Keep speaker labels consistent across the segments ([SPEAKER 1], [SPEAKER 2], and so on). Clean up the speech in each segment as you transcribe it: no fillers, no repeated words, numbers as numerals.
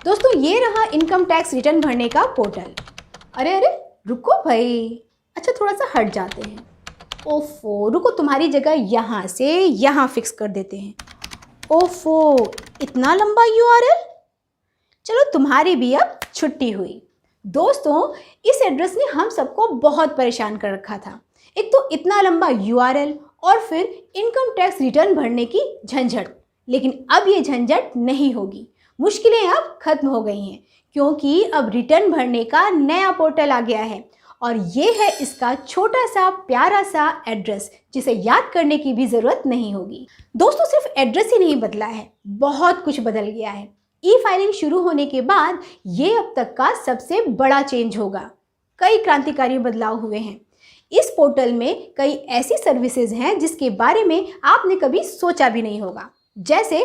[SPEAKER 1] दोस्तों ये रहा इनकम टैक्स रिटर्न भरने का पोर्टल। अरे अरे रुको भाई, अच्छा थोड़ा सा हट जाते हैं। ओफो, रुको तुम्हारी जगह यहाँ से यहाँ फिक्स कर देते हैं। ओफो, इतना लंबा यूआरएल। चलो तुम्हारी भी अब छुट्टी हुई। दोस्तों इस एड्रेस ने हम सबको बहुत परेशान कर रखा था। एक तो इतना लंबा यूआरएल और फिर इनकम टैक्स रिटर्न भरने की झंझट। लेकिन अब ये झंझट नहीं होगी, मुश्किलें अब खत्म हो गई हैं क्योंकि अब रिटर्न भरने का नया पोर्टल आ गया है और ये है इसका छोटा सा प्यारा सा एड्रेस जिसे याद करने की भी ज़रूरत नहीं होगी। दोस्तों सिर्फ एड्रेस ही नहीं बदला है, बहुत कुछ बदल गया है। ई फाइलिंग शुरू होने के बाद ये अब तक का सबसे बड़ा चेंज होगा। कई क्रांतिकारी बदलाव हुए हैं। इस पोर्टल में कई ऐसी सर्विसेज हैं जिसके बारे में आपने कभी सोचा भी नहीं होगा। जैसे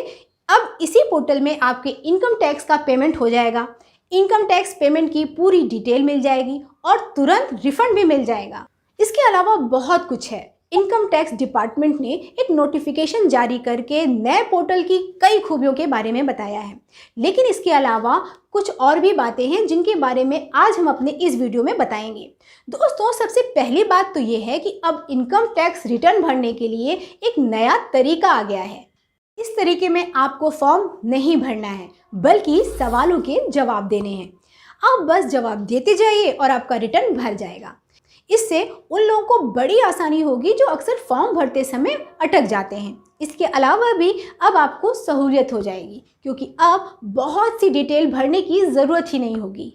[SPEAKER 1] अब इसी पोर्टल में आपके इनकम टैक्स का पेमेंट हो जाएगा, इनकम टैक्स पेमेंट की पूरी डिटेल मिल जाएगी और तुरंत रिफंड भी मिल जाएगा। इसके अलावा बहुत कुछ है। इनकम टैक्स डिपार्टमेंट ने एक नोटिफिकेशन जारी करके नए पोर्टल की कई खूबियों के बारे में बताया है। लेकिन इसके अलावा कुछ और भी बातें हैं जिनके बारे में आज हम अपने इस वीडियो में बताएंगे। दोस्तों सबसे पहली बात तो ये है कि अब इनकम टैक्स रिटर्न भरने के लिए एक नया तरीका आ गया है। इस तरीके में आपको फॉर्म नहीं भरना है बल्कि सवालों के जवाब देने हैं। आप बस जवाब देते जाइए और आपका रिटर्न भर जाएगा। इससे उन लोगों को बड़ी आसानी होगी जो अक्सर फॉर्म भरते समय अटक जाते हैं। इसके अलावा भी अब आपको सहूलियत हो जाएगी क्योंकि अब बहुत सी डिटेल भरने की ज़रूरत ही नहीं होगी।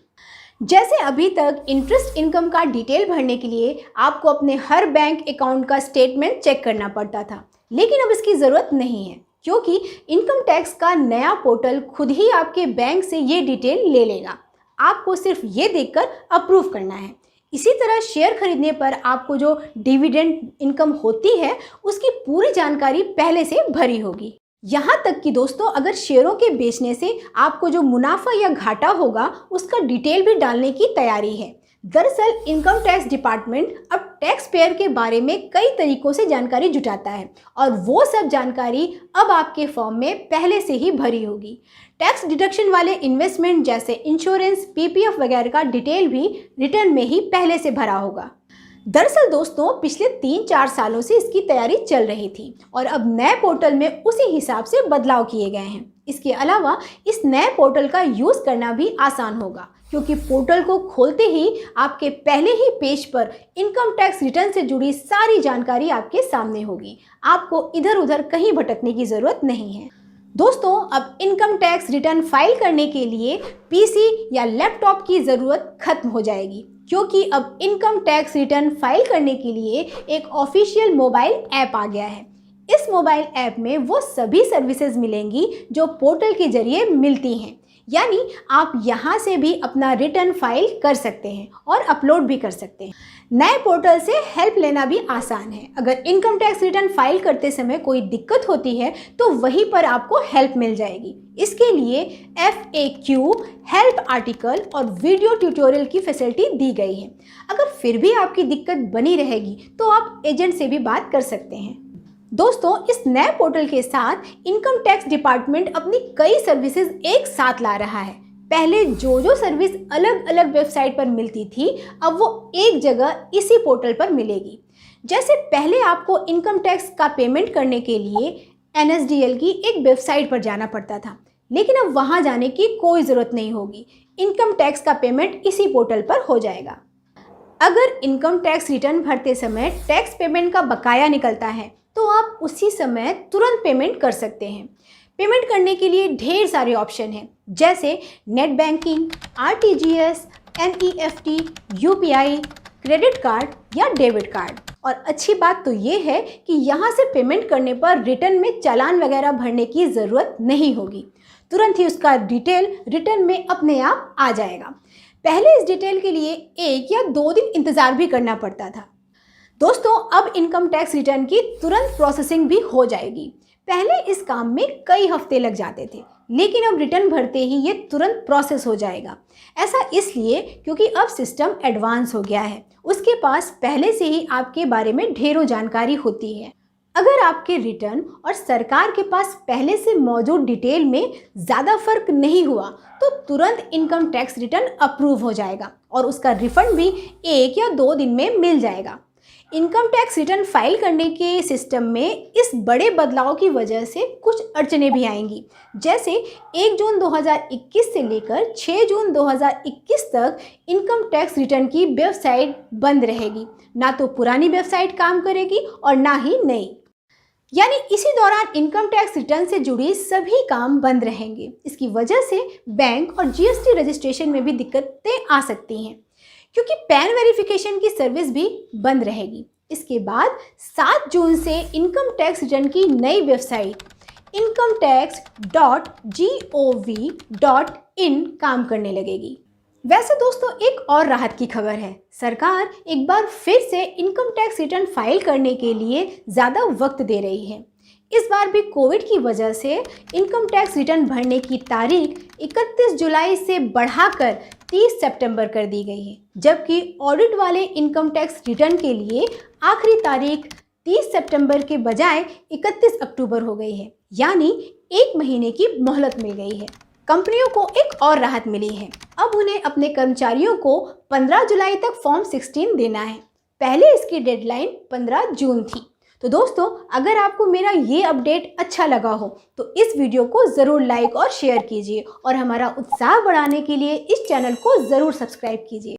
[SPEAKER 1] जैसे अभी तक इंटरेस्ट इनकम का डिटेल भरने के लिए आपको अपने हर बैंक अकाउंट का स्टेटमेंट चेक करना पड़ता था, लेकिन अब इसकी ज़रूरत नहीं है क्योंकि इनकम टैक्स का नया पोर्टल खुद ही आपके बैंक से ये डिटेल ले लेगा। आपको सिर्फ ये देखकर अप्रूव करना है। इसी तरह शेयर खरीदने पर आपको जो डिविडेंड इनकम होती है उसकी पूरी जानकारी पहले से भरी होगी। यहाँ तक कि दोस्तों अगर शेयरों के बेचने से आपको जो मुनाफा या घाटा होगा उसका डिटेल भी डालने की तैयारी है। दरअसल इनकम टैक्स डिपार्टमेंट अब टैक्स पेयर के बारे में कई तरीकों से जानकारी जुटाता है और वो सब जानकारी अब आपके फॉर्म में पहले से ही भरी होगी। टैक्स डिडक्शन वाले इन्वेस्टमेंट जैसे इंश्योरेंस, पीपीएफ वगैरह का डिटेल भी रिटर्न में ही पहले से भरा होगा। दरअसल दोस्तों पिछले 3-4 सालों से इसकी तैयारी चल रही थी और अब नए पोर्टल में उसी हिसाब से बदलाव किए गए हैं। इसके अलावा इस नए पोर्टल का यूज़ करना भी आसान होगा क्योंकि पोर्टल को खोलते ही आपके पहले ही पेज पर इनकम टैक्स रिटर्न से जुड़ी सारी जानकारी आपके सामने होगी। आपको इधर उधर कहीं भटकने की ज़रूरत नहीं है। दोस्तों अब इनकम टैक्स रिटर्न फाइल करने के लिए पीसी या लैपटॉप की ज़रूरत खत्म हो जाएगी क्योंकि अब इनकम टैक्स रिटर्न फाइल करने के लिए एक ऑफिशियल मोबाइल ऐप आ गया है। इस मोबाइल ऐप में वो सभी सर्विसेज मिलेंगी जो पोर्टल के जरिए मिलती हैं, यानी आप यहाँ से भी अपना रिटर्न फाइल कर सकते हैं और अपलोड भी कर सकते हैं। नए पोर्टल से हेल्प लेना भी आसान है। अगर इनकम टैक्स रिटर्न फाइल करते समय कोई दिक्कत होती है तो वहीं पर आपको हेल्प मिल जाएगी। इसके लिए FAQ, हेल्प आर्टिकल और वीडियो ट्यूटोरियल की फैसिलिटी दी गई है। अगर फिर भी आपकी दिक्कत बनी रहेगी तो आप एजेंट से भी बात कर सकते हैं। दोस्तों इस नए पोर्टल के साथ इनकम टैक्स डिपार्टमेंट अपनी कई सर्विसेज एक साथ ला रहा है। पहले जो सर्विस अलग अलग वेबसाइट पर मिलती थी अब वो एक जगह इसी पोर्टल पर मिलेगी। जैसे पहले आपको इनकम टैक्स का पेमेंट करने के लिए NSDL की एक वेबसाइट पर जाना पड़ता था, लेकिन अब वहाँ जाने की कोई ज़रूरत नहीं होगी। इनकम टैक्स का पेमेंट इसी पोर्टल पर हो जाएगा। अगर इनकम टैक्स रिटर्न भरते समय टैक्स पेमेंट का बकाया निकलता है तो आप उसी समय तुरंत पेमेंट कर सकते हैं। पेमेंट करने के लिए ढेर सारे ऑप्शन हैं जैसे net banking, RTGS, NEFT, UPI, credit card या डेबिट कार्ड। और अच्छी बात तो ये है कि यहाँ से पेमेंट करने पर रिटर्न में चालान वगैरह भरने की ज़रूरत नहीं होगी। तुरंत ही उसका डिटेल रिटर्न में अपने आप आ जाएगा। पहले इस डिटेल के लिए 1 या 2 दिन इंतज़ार भी करना पड़ता था। दोस्तों अब इनकम टैक्स रिटर्न की तुरंत प्रोसेसिंग भी हो जाएगी। पहले इस काम में कई हफ्ते लग जाते थे, लेकिन अब रिटर्न भरते ही ये तुरंत प्रोसेस हो जाएगा। ऐसा इसलिए क्योंकि अब सिस्टम एडवांस हो गया है। उसके पास पहले से ही आपके बारे में ढेरों जानकारी होती है। अगर आपके रिटर्न और सरकार के पास पहले से मौजूद डिटेल में ज़्यादा फर्क नहीं हुआ तो तुरंत इनकम टैक्स रिटर्न अप्रूव हो जाएगा और उसका रिफंड भी 1 या 2 दिन में मिल जाएगा। इनकम टैक्स रिटर्न फाइल करने के सिस्टम में इस बड़े बदलाव की वजह से कुछ अड़चनें भी आएंगी, जैसे 1 जून 2021 से लेकर 6 जून 2021 तक इनकम टैक्स रिटर्न की वेबसाइट बंद रहेगी। ना तो पुरानी वेबसाइट काम करेगी और ना ही नई, यानी इसी दौरान इनकम टैक्स रिटर्न से जुड़ी सभी काम बंद रहेंगे। इसकी वजह से बैंक और जीएसटी रजिस्ट्रेशन में भी दिक्कतें आ सकती हैं, क्योंकि पैन वेरिफिकेशन की सर्विस भी बंद रहेगी। इसके बाद 7 जून से इनकम टैक्स रिटर्न की नई वेबसाइट incometax.gov.in काम करने लगेगी। वैसे दोस्तों, एक और राहत की खबर है। सरकार एक बार फिर से इनकम टैक्स रिटर्न फाइल करने के लिए ज़्यादा वक्त दे रही है। इस बार भी कोविड की वजह से इनकम टैक्स रिटर्न भरने की तारीख 31 जुलाई से बढ़ाकर 30 सितंबर कर दी गई है, जबकि ऑडिट वाले इनकम टैक्स रिटर्न के लिए आखिरी तारीख 30 सितंबर के बजाय 31 अक्टूबर हो गई है, यानी 1 महीने की मोहलत मिल गई है। कंपनियों को एक और राहत मिली है। अब उन्हें अपने कर्मचारियों को 15 जुलाई तक फॉर्म 16 देना है। पहले इसकी डेडलाइन 15 जून थी। तो दोस्तों, अगर आपको मेरा ये अपडेट अच्छा लगा हो तो इस वीडियो को ज़रूर लाइक और शेयर कीजिए और हमारा उत्साह बढ़ाने के लिए इस चैनल को ज़रूर सब्सक्राइब कीजिए।